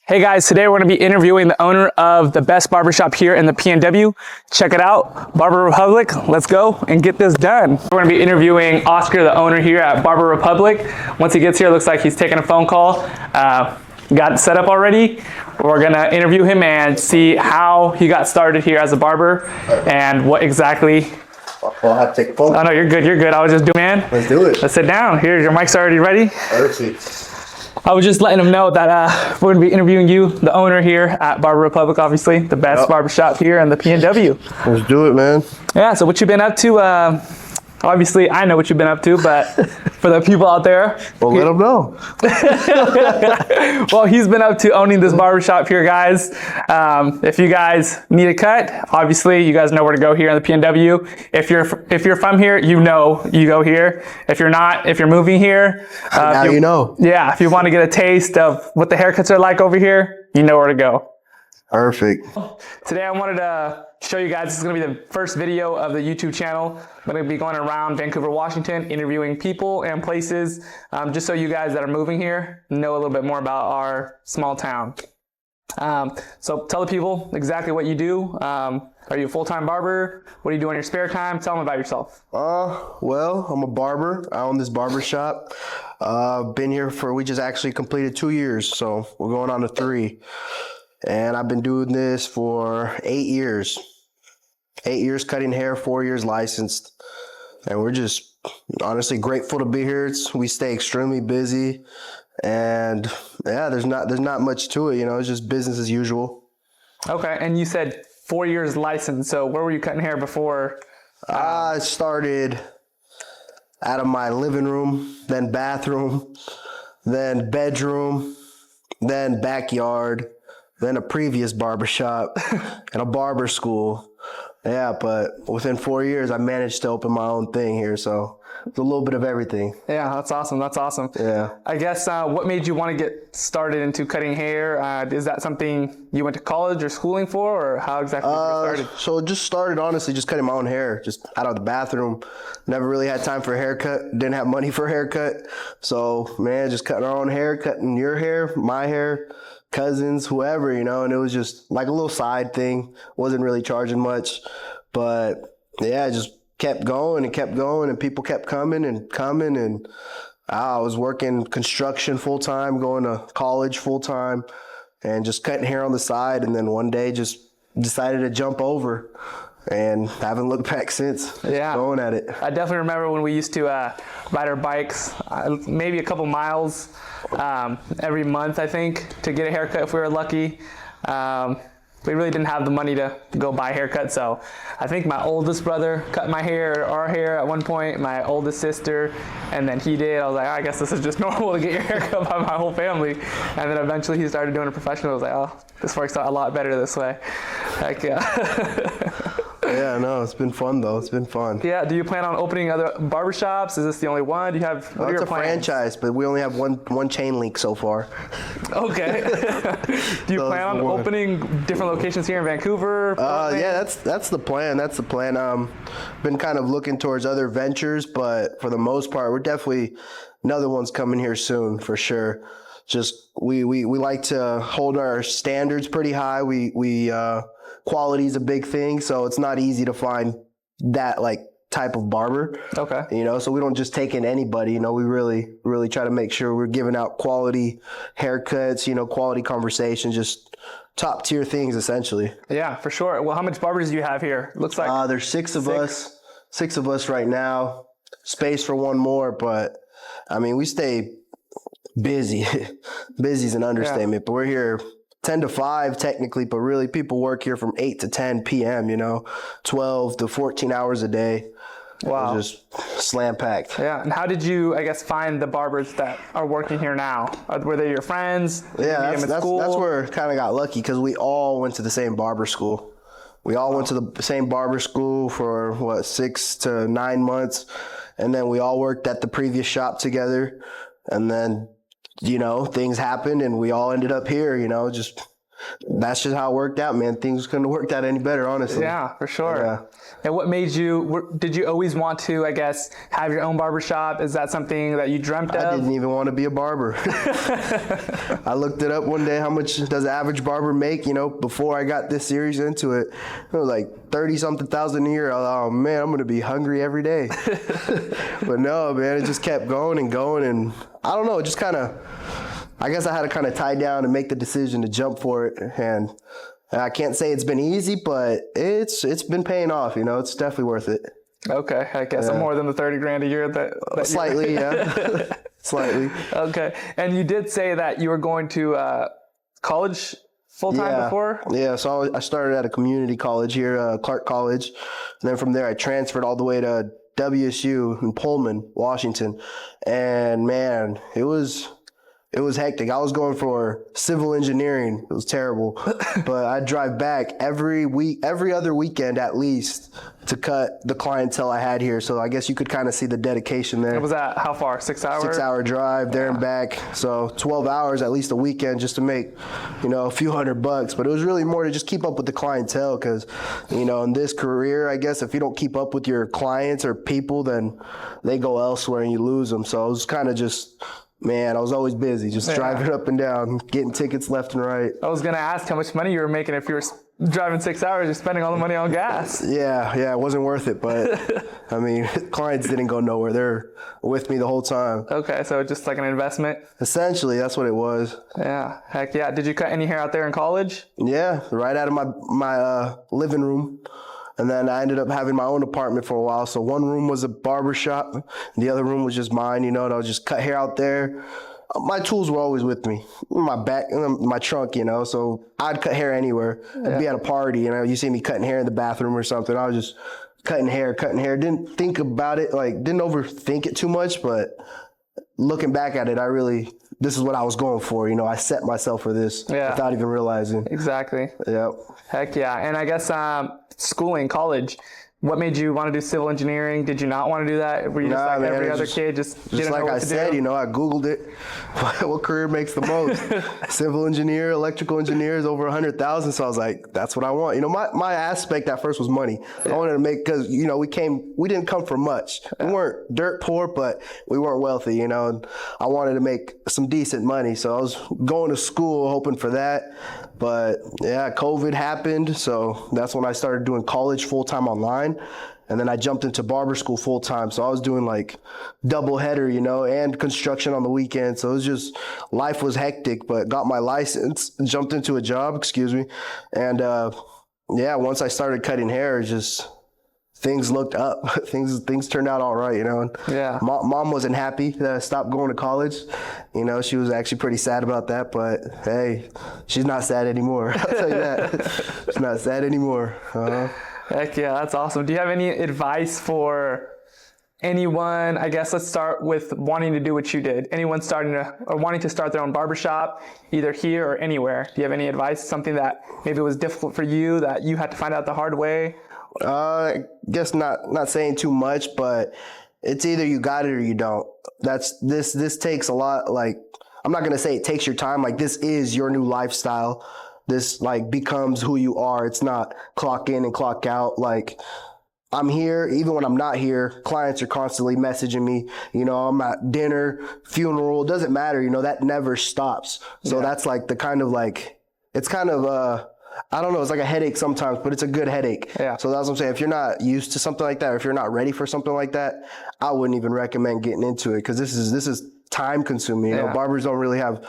Hey guys, today we're going to be interviewing the owner of the best barbershop here in the PNW. Check it out, Barber Republic. Let's go and get this done. We're going to be interviewing Oscar, the owner here at Barber Republic. Once he gets here, it looks like he's taking a phone call. Got it set up already. We're going to interview him and see how he got started here as a barber and what exactly. I'll have to take a phone. Oh no, you're good. You're good. I was just doing, man. Let's do it. Let's sit down. Here, your mic's already ready. Perfect. I was just letting them know that we're going to be interviewing you, the owner here at Barber Republic, obviously, the best barbershop here in the PNW. Let's do it, man. Yeah, so what you been up to? Obviously, I know what you've been up to, but for the people out there. Well, let them know. Well, he's been up to owning this barbershop here, guys. If you guys need a cut, obviously, you guys know where to go here in the PNW. If you're from here, you know you go here. If you're not, if you're moving here. Now you know. Yeah, if you want to get a taste of what the haircuts are like over here, you know where to go. Perfect. Today I wanted to show you guys, this is going to be the first video of the YouTube channel. I'm going to be going around Vancouver, Washington, interviewing people and places, just so you guys that are moving here know a little bit more about our small town. So tell the people exactly what you do. Are you a full-time barber? What do you do in your spare time? Tell them about yourself. Well, I'm a barber. I own this barber shop. Been here we just actually completed 2 years, so we're going on to 3. And I've been doing this for 8 years. 8 years cutting hair, 4 years licensed. And we're just honestly grateful to be here. We stay extremely busy. And yeah, there's not much to it, it's just business as usual. Okay, and you said 4 years licensed. So where were you cutting hair before? I started out of my living room, then bathroom, then bedroom, then backyard, then a previous barbershop and a barber school. Yeah, but within 4 years, I managed to open my own thing here. So it's a little bit of everything. Yeah, that's awesome. That's awesome. Yeah. I guess what made you want to get started into cutting hair? Is that something you went to college or schooling for, or how exactly did you get started? So it just started, honestly, just cutting my own hair, just out of the bathroom. Never really had time for a haircut. Didn't have money for a haircut. So, man, just cutting our own hair, cutting your hair, my hair, cousins, whoever, and it was just like a little side thing. Wasn't really charging much, but yeah, I just kept going and people kept coming, and I was working construction full time, going to college full time, and just cutting hair on the side. And then one day just decided to jump over and haven't looked back since. Yeah, going at it. I definitely remember when we used to ride our bikes, maybe a couple miles every month, I think, to get a haircut if we were lucky. We really didn't have the money to go buy a haircut, so I think my oldest brother cut my hair, our hair at one point, my oldest sister, and then he did. I was like, I guess this is just normal to get your haircut by my whole family. And then eventually he started doing it professionally. I was like, oh, this works out a lot better this way. Heck yeah. Yeah, no, it's been fun though. It's been fun. Yeah, do you plan on opening other barbershops? Is this the only one? Do you have, what are your plans? It's a franchise, but we only have one chain link so far. Okay. Do you plan on opening different locations here in Vancouver? Yeah, that's the plan. That's the plan. Been kind of looking towards other ventures, but for the most part, we're definitely another one's coming here soon for sure. Just we like to hold our standards pretty high. We quality is a big thing, so it's not easy to find that type of barber. Okay. So we don't just take in anybody. We really try to make sure we're giving out quality haircuts, quality conversations, just top tier things essentially. Yeah, for sure. Well, how much barbers do you have here? Looks like there's six of us right now. Space for one more, but I mean we stay busy. Busy is an understatement, but we're here 10 to 5 technically, but really people work here from 8 to 10 p.m., 12 to 14 hours a day. Wow. Just slam packed. Yeah. And how did you, I guess, find the barbers that are working here now? Were they your friends? Yeah, that's where I kind of got lucky because we all went to the same barber school. We all went to the same barber school for 6 to 9 months. And then we all worked at the previous shop together. And then, things happened and we all ended up here, just that's just how it worked out, man. Things couldn't have worked out any better, honestly. Yeah, for sure. Yeah. And what made you, did you always want to, I guess, have your own barbershop? Is that something that you dreamt of? I didn't even want to be a barber. I looked it up one day, how much does an average barber make, before I got this series into it. It was like 30-something thousand a year. I thought, oh man, I'm going to be hungry every day. But no, man, it just kept going, and I don't know, it just kind of, I guess I had to kind of tie down and make the decision to jump for it. And I can't say it's been easy, but it's been paying off, it's definitely worth it. Okay, I guess more than the 30 grand a year that slightly, yeah. Slightly. Okay. And you did say that you were going to college full-time before? Yeah, so I started at a community college here, Clark College. And then from there I transferred all the way to WSU in Pullman, Washington. And man, it was hectic. I was going for civil engineering. It was terrible. But I'd drive back every other weekend at least to cut the clientele I had here. So I guess you could kind of see the dedication there. Was that how far? 6 hours? 6-hour drive there and back. So 12 hours at least a weekend just to make, a few $100. But it was really more to just keep up with the clientele because, in this career, I guess if you don't keep up with your clients or people, then they go elsewhere and you lose them. So it was kind of just... Man, I was always busy, just driving up and down, getting tickets left and right. I was going to ask how much money you were making if you were driving 6 hours, you're spending all the money on gas. Yeah, it wasn't worth it, but I mean, clients didn't go nowhere. They're with me the whole time. Okay, so just like an investment? Essentially, that's what it was. Yeah, heck yeah. Did you cut any hair out there in college? Yeah, right out of my living room. And then I ended up having my own apartment for a while. So one room was a barbershop. The other room was just mine, and I would just cut hair out there. My tools were always with me, my back, my trunk, so I'd cut hair anywhere. I'd be at a party, you see me cutting hair in the bathroom or something. I was just cutting hair. Didn't think about it, didn't overthink it too much, but looking back at it, this is what I was going for. I set myself for this without even realizing. Exactly. Yep. Heck yeah. And I guess schooling, college, what made you want to do civil engineering? Did you not want to do that? Were you just like every other kid, just didn't know what to do? Just like I said, I Googled it. What career makes the most? Civil engineer, electrical engineer is over 100,000. So I was like, that's what I want. My aspect at first was money. I wanted to make, because, we didn't come from much. We weren't dirt poor, but we weren't wealthy, and I wanted to make some decent money. So I was going to school hoping for that. But yeah, COVID happened. So that's when I started doing college full-time online. And then I jumped into barber school full time. So I was doing double header, and construction on the weekend. So it was just, life was hectic, but got my license, jumped into a job, And once I started cutting hair, things looked up. Things turned out all right, Yeah. Mom wasn't happy that I stopped going to college. She was actually pretty sad about that, but hey, she's not sad anymore. I'll tell you that. She's not sad anymore. Heck yeah, that's awesome. Do you have any advice for anyone? I guess let's start with wanting to do what you did. Anyone wanting to start their own barbershop, either here or anywhere. Do you have any advice? Something that maybe was difficult for you that you had to find out the hard way? I guess not saying too much, but it's either you got it or you don't. This takes a lot. I'm not gonna say it takes your time. This is your new lifestyle. This becomes who you are. It's not clock in and clock out. I'm here, even when I'm not here, clients are constantly messaging me, I'm at dinner, funeral, it doesn't matter, that never stops. So that's the kind of it's kind of, I don't know, it's like a headache sometimes, but it's a good headache. Yeah. So that's what I'm saying. If you're not used to something like that, or if you're not ready for something like that, I wouldn't even recommend getting into it, because this is time consuming. Barbers don't really have,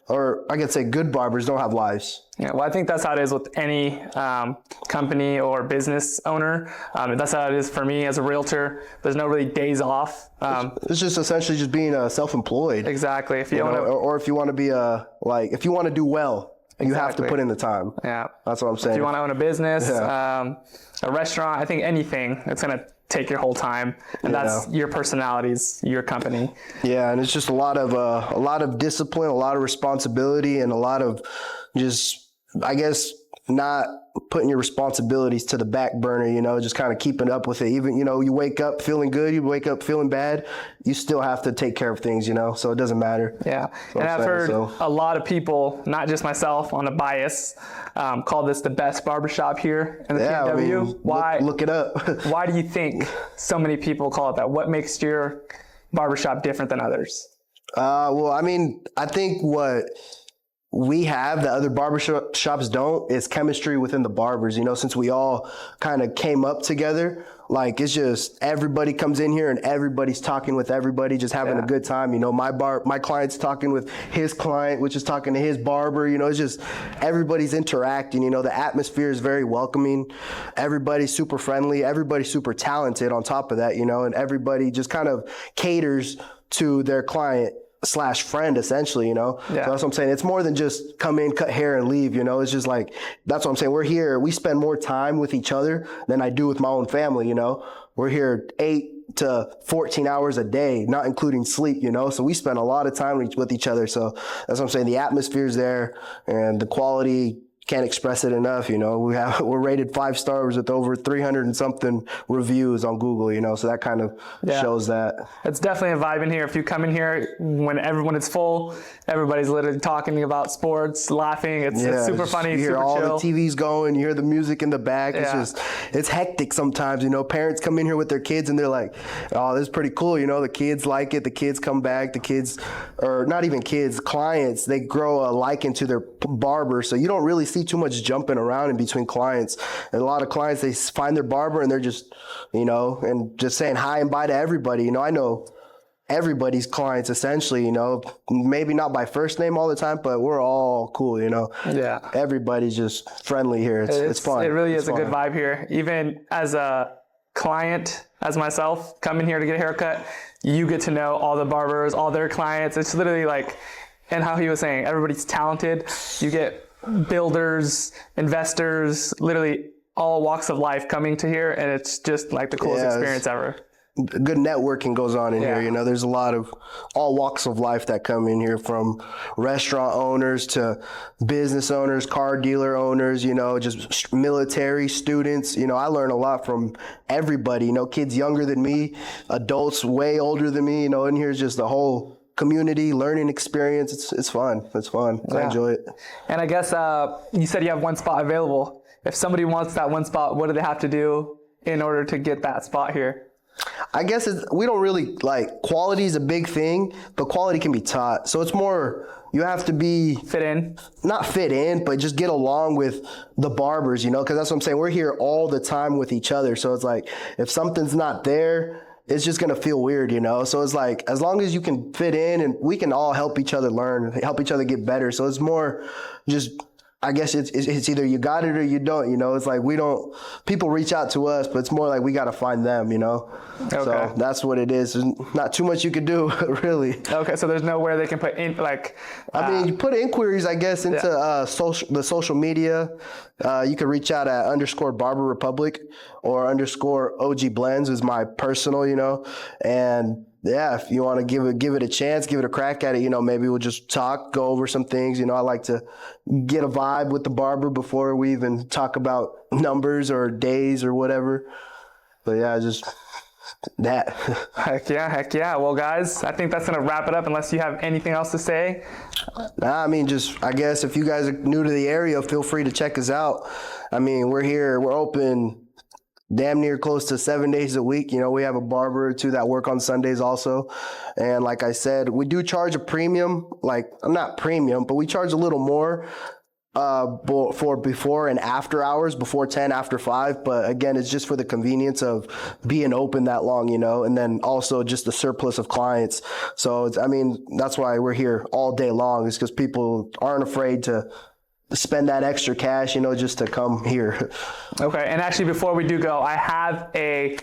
or I could say good barbers don't have lives. Yeah, well, I think that's how it is with any company or business owner. That's how it is for me as a realtor. There's no really days off. It's just essentially just being self-employed. Exactly. If you want to, or if you want to be if you want to do well, you have to put in the time. Yeah, that's what I'm saying. If you want to own a business, a restaurant, I think anything, it's gonna take your whole time, and that's your personalities, your company. Yeah, and it's just a lot of discipline, a lot of responsibility, and a lot of just, I guess, not putting your responsibilities to the back burner, just kind of keeping up with it. Even, you wake up feeling good, you wake up feeling bad, you still have to take care of things, so it doesn't matter. Yeah. And I've heard a lot of people, not just myself on a bias, call this the best barbershop here in the PNW. Why? Look it up. Why do you think so many people call it that? What makes your barbershop different than others? Well, I think what we have that other barbershops don't is chemistry within the barbers. Since we all kind of came up together, like it's just everybody comes in here and everybody's talking with everybody, just having a good time. My client's talking with his client, which is talking to his barber. It's just everybody's interacting. The atmosphere is very welcoming. Everybody's super friendly. Everybody's super talented on top of that, and everybody just kind of caters to their client / friend, essentially, So that's what I'm saying. It's more than just come in, cut hair, and leave, It's just like, that's what I'm saying. We're here. We spend more time with each other than I do with my own family, We're here 8 to 14 hours a day, not including sleep, So we spend a lot of time with each other. So that's what I'm saying. The atmosphere's there, and the quality, can't express it enough. We're rated 5 stars with over 300 and something reviews on Google, so that kind of shows that. It's definitely a vibe in here. If you come in here when everyone is full, everybody's literally talking about sports, laughing. It's super funny. You hear super all chill. the TVs going, you hear the music in the back. It's hectic sometimes. Parents come in here with their kids and they're like, oh, this is pretty cool. The kids like it. The kids come back. The kids, or not even kids, clients, they grow a liking to their barber. So you don't really see too much jumping around in between clients. And a lot of clients, they find their barber and they're just, and just saying hi and bye to everybody. I know everybody's clients essentially, maybe not by first name all the time, but we're all cool, Yeah. Everybody's just friendly here. It's fun. It really is fun. a good vibe here. Even as a client, as myself, coming here to get a haircut, you get to know all the barbers, all their clients. It's literally like, and how he was saying, everybody's talented. You get builders, investors, literally all walks of life coming to here, and it's just like the coolest experience ever. Good networking goes on in here. There's a lot of all walks of life that come in here, from restaurant owners to business owners, car dealer owners, just military students. I learn a lot from everybody, kids younger than me, adults way older than me, in here's just the whole community learning experience. It's fun. I enjoy it. And I guess you said you have one spot available. If somebody wants that one spot, what do they have to do in order to get that spot here? I guess we don't really quality is a big thing, but quality can be taught. So it's more, you have to be not fit in, but just get along with the barbers, because that's what I'm saying. We're here all the time with each other. So it's like, if something's not there, it's just going to feel weird, So it's like, as long as you can fit in, and we can all help each other learn, help each other get better. So it's more just, I guess it's either you got it or you don't, It's like people reach out to us, but it's more like we got to find them, Okay. So that's what it is. There's not too much you could do, really. Okay, so there's nowhere they can put in, you put inquiries, I guess, into the social media. You can reach out at _BarberRepublic or _OG Blends is my personal, and if you want to give it a chance, give it a crack at it, maybe we'll just talk, go over some things. I like to get a vibe with the barber before we even talk about numbers or days or whatever. But just that. Heck yeah. Well, guys, I think that's going to wrap it up unless you have anything else to say. Nah, I guess if you guys are new to the area, feel free to check us out. We're here. We're open damn near close to 7 days a week. We have a barber or two that work on Sundays also. And like I said, we do charge a premium, not premium, but we charge a little more for before and after hours, before 10, after 5. But again, it's just for the convenience of being open that long, and then also just the surplus of clients. So that's why we're here all day long, is because people aren't afraid to spend that extra cash, just to come here. Okay. And actually, before we do go, I have a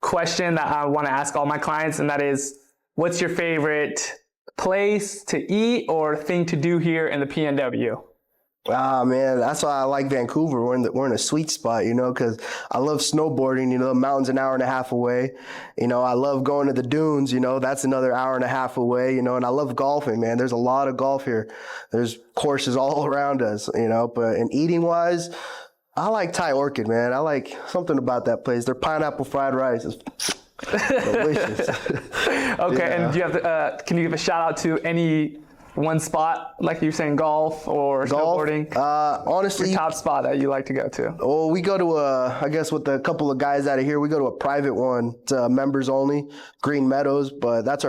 question that I want to ask all my clients, and that is, what's your favorite place to eat or thing to do here in the PNW? Ah, man, that's why I like Vancouver. We're in a sweet spot, because I love snowboarding. The mountain's an hour and a half away. I love going to the dunes. That's another hour and a half away. And I love golfing, man. There's a lot of golf here. There's courses all around us. But in eating wise, I like Thai Orchid, man. I like something about that place. Their pineapple fried rice is delicious. Okay, and do you have can you give a shout out to any one spot, like you were saying, golf or snowboarding? Honestly, your top spot that you like to go to? Well, we go to I guess with a couple of guys out of here, we go to a private one. It's members only, Green Meadows, but that's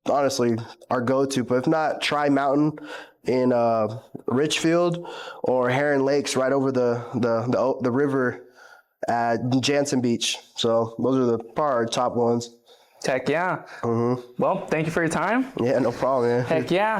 honestly our go-to. But if not, Tri Mountain in Richfield or Heron Lakes right over the river at Jansen Beach. So those are probably our top ones. Heck yeah. Well, thank you for your time. Yeah, no problem, man. Heck yeah.